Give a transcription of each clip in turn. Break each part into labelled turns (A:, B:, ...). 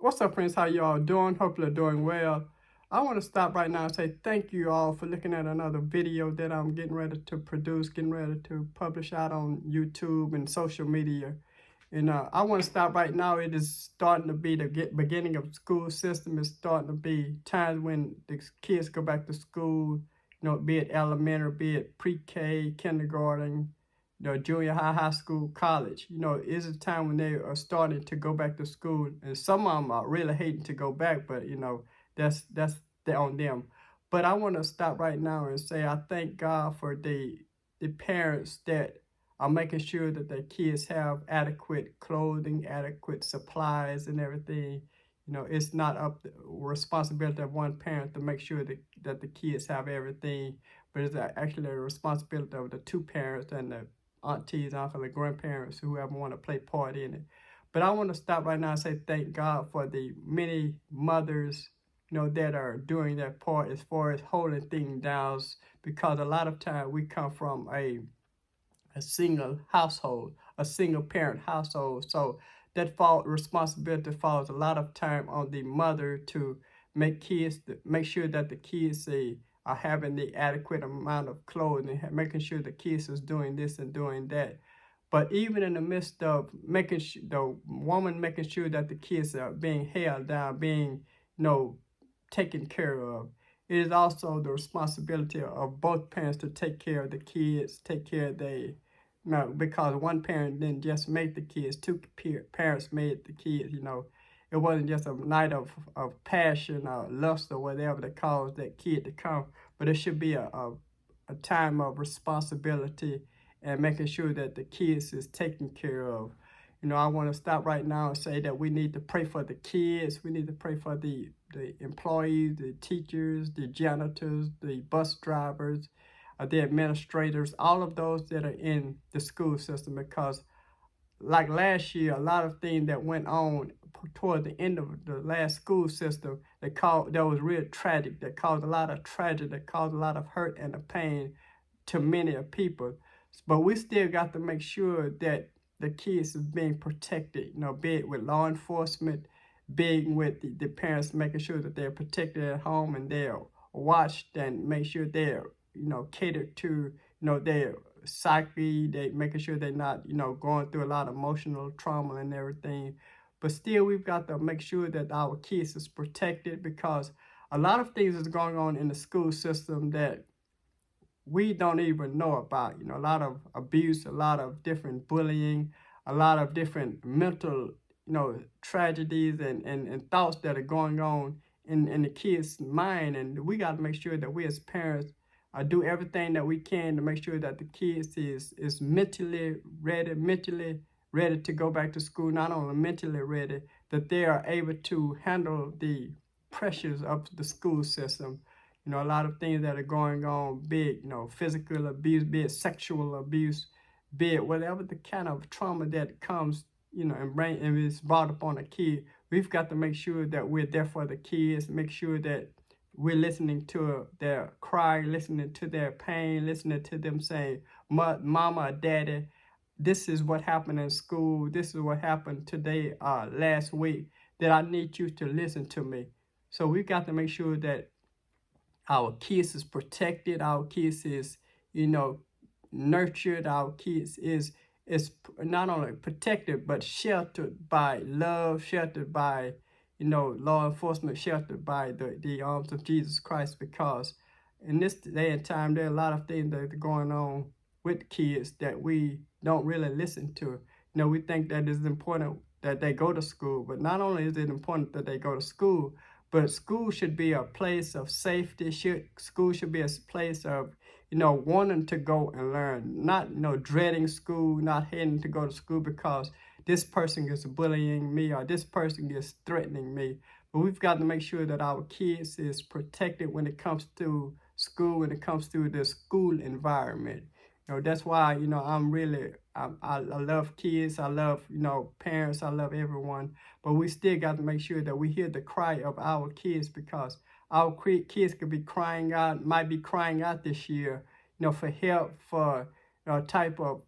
A: What's up, friends? How you all doing? Hope you're doing well. I want to stop right now and say thank you all for looking at another video that I'm getting ready to produce, getting ready to publish out on YouTube and social media. And I want to stop right now. It is starting to be the beginning of the school system. It's starting to be times when the kids go back to school, be it elementary, be it pre-K, kindergarten, junior high, high school, college. It's a time when they are starting to go back to school, and some of them are really hating to go back, but that's on them. But I want to stop right now and say I thank God for the parents that are making sure that their kids have adequate clothing, adequate supplies, and everything. It's not up the responsibility of one parent to make sure that the kids have everything, but it's actually a responsibility of the two parents and the aunties, uncles, and grandparents, whoever want to play part in it. But I want to stop right now and say thank God for the many mothers, that are doing their part as far as holding things down, because a lot of time we come from a single household, a single parent household. So that responsibility falls a lot of time on the mother to make sure that the kids are having the adequate amount of clothing, making sure the kids is doing this and doing that. But even in the midst of the woman making sure that the kids are being held down, being, taken care of, it is also the responsibility of both parents to take care of the kids, take care of because one parent didn't just make the kids, two parents made the kids. It wasn't just a night of passion or lust or whatever that caused that kid to come, but it should be a time of responsibility and making sure that the kids is taken care of. I want to stop right now and say that we need to pray for the kids. We need to pray for the employees, the teachers, the janitors, the bus drivers, the administrators, all of those that are in the school system, because like last year, a lot of things that went on toward the end of the last school system that was real tragic, that caused a lot of tragedy, that caused a lot of hurt and pain to many people. But we still got to make sure that the kids is being protected, be it with law enforcement, being with the parents, making sure that they're protected at home and they're watched, and make sure they're, catered to, their psyche, they making sure they're not, going through a lot of emotional trauma and everything. But still, we've got to make sure that our kids is protected, because a lot of things is going on in the school system that we don't even know about. A lot of abuse, a lot of different bullying, a lot of different mental, tragedies and thoughts that are going on in the kids' mind. And we got to make sure that we as parents do everything that we can to make sure that the kids is mentally ready to go back to school, not only mentally ready, that they are able to handle the pressures of the school system. A lot of things that are going on, be it, physical abuse, be it sexual abuse, be it whatever the kind of trauma that comes, and is brought upon a kid. We've got to make sure that we're there for the kids, make sure that we're listening to their cry, listening to their pain, listening to them saying, mama or daddy, this is what happened in school, this is what happened today, last week, that I need you to listen to me. So we've got to make sure that our kids is protected, our kids is, nurtured, our kids is not only protected but sheltered by love, sheltered by, law enforcement, sheltered by the arms of Jesus Christ. Because in this day and time, there are a lot of things that are going on with kids that we don't really listen to. We think that it's important that they go to school, but not only is it important that they go to school, but school should be a place of safety. School should be a place of, wanting to go and learn, not, dreading school, not hating to go to school because this person is bullying me or this person is threatening me. But we've got to make sure that our kids is protected when it comes to school, when it comes to the school environment. That's why, I love kids, I love, parents, I love everyone. But we still got to make sure that we hear the cry of our kids, because our kids could be crying out, might be crying out this year, for help, for type of,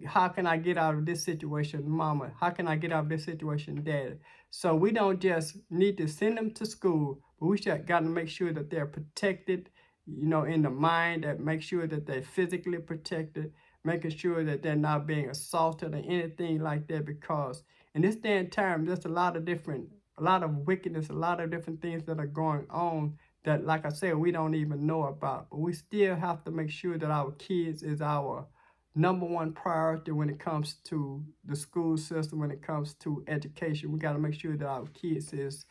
A: how can I get out of this situation, mama? How can I get out of this situation, dad? So we don't just need to send them to school, but we got to make sure that they're protected, in the mind, that make sure that they're physically protected, making sure that they're not being assaulted or anything like that, because in this day and time, there's a lot of wickedness, a lot of different things that are going on that, like I said, we don't even know about. But we still have to make sure that our kids is our number one priority when it comes to the school system, when it comes to education. We got to make sure that our kids is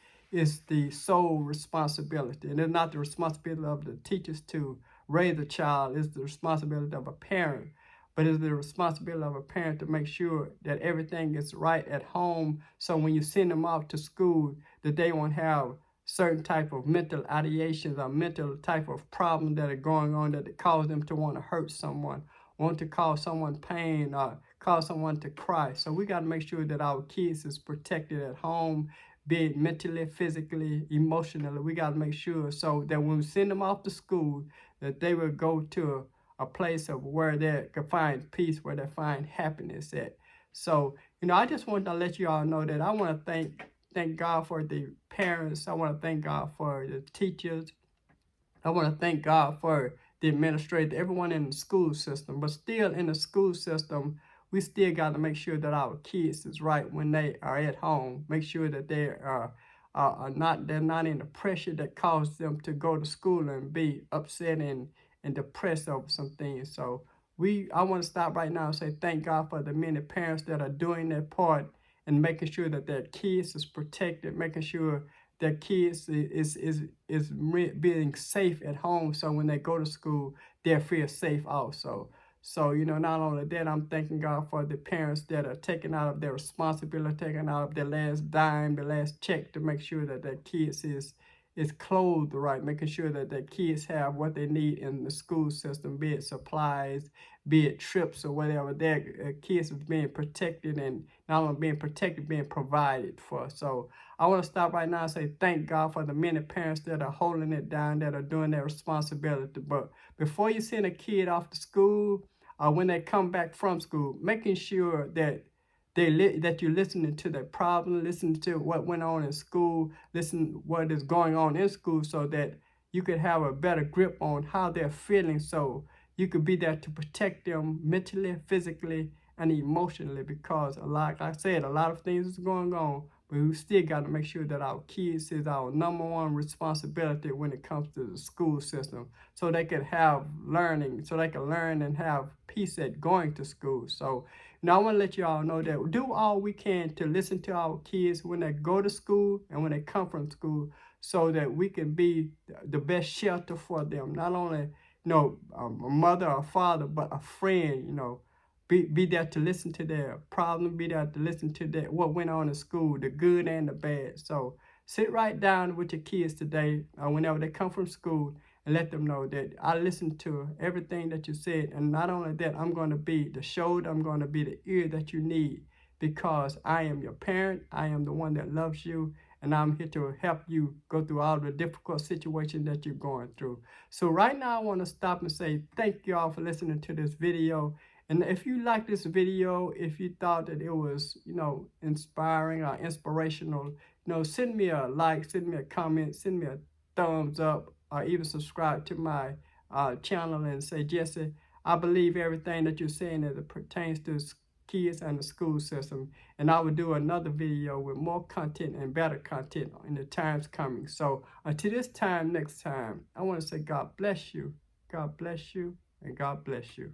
A: the sole responsibility. And it's not the responsibility of the teachers to raise a child. It's the responsibility of a parent. But it's the responsibility of a parent to make sure that everything is right at home. So when you send them off to school, that they won't have certain type of mental ideations or mental type of problems that are going on that cause them to want to hurt someone, want to cause someone pain, or cause someone to cry. So we got to make sure that our kids is protected at home, be it mentally, physically, emotionally. We got to make sure so that when we send them off to school, that they will go to a place of where they can find peace, where they find happiness at. So, I just want to let you all know that I want to thank God for the parents. I want to thank God for the teachers. I want to thank God for the administrator, everyone in the school system. But still in the school system, we still got to make sure that our kids is right when they are at home. Make sure that they are they're not in the pressure that causes them to go to school and be upset and depressed over some things. So I want to stop right now and say thank God for the many parents that are doing their part and making sure that their kids is protected, making sure their kids is being safe at home. So when they go to school, they feel safe also. So, not only that, I'm thanking God for the parents that are taking out of their responsibility, taking out of their last dime, their last check to make sure that their kids is clothed right, making sure that their kids have what they need in the school system, be it supplies, be it trips or whatever. Their kids is being protected, and not only being protected, being provided for. So I want to stop right now and say thank God for the many parents that are holding it down, that are doing their responsibility. But before you send a kid off to school, when they come back from school, making sure that that you're listening to their problem, listening to what went on in school, listen what is going on in school, so that you could have a better grip on how they're feeling, so you could be there to protect them mentally, physically, and emotionally. Because like I said, a lot of things is going on, but we still got to make sure that our kids is our number one responsibility when it comes to the school system, so they could have learning, so they can learn and have peace at going to school. So now I want to let you all know that we do all we can to listen to our kids when they go to school and when they come from school, so that we can be the best shelter for them. Not only, a mother or father, but a friend, be there to listen to their problem, be there to listen to what went on in school, the good and the bad. So sit right down with your kids today, whenever they come from school, and let them know that I listened to everything that you said. And not only that, I'm going to be the shoulder, I'm going to be the ear that you need, because I am your parent, I am the one that loves you, and I'm here to help you go through all the difficult situations that you're going through. So right now, I want to stop and say thank you all for listening to this video. And if you like this video, if you thought that it was, inspiring or inspirational, send me a like, send me a comment, send me a thumbs up, or even subscribe to my channel and say, Jesse, I believe everything that you're saying as it pertains to kids and the school system. And I will do another video with more content and better content in the times coming. So until this time, next time, I want to say God bless you, and God bless you.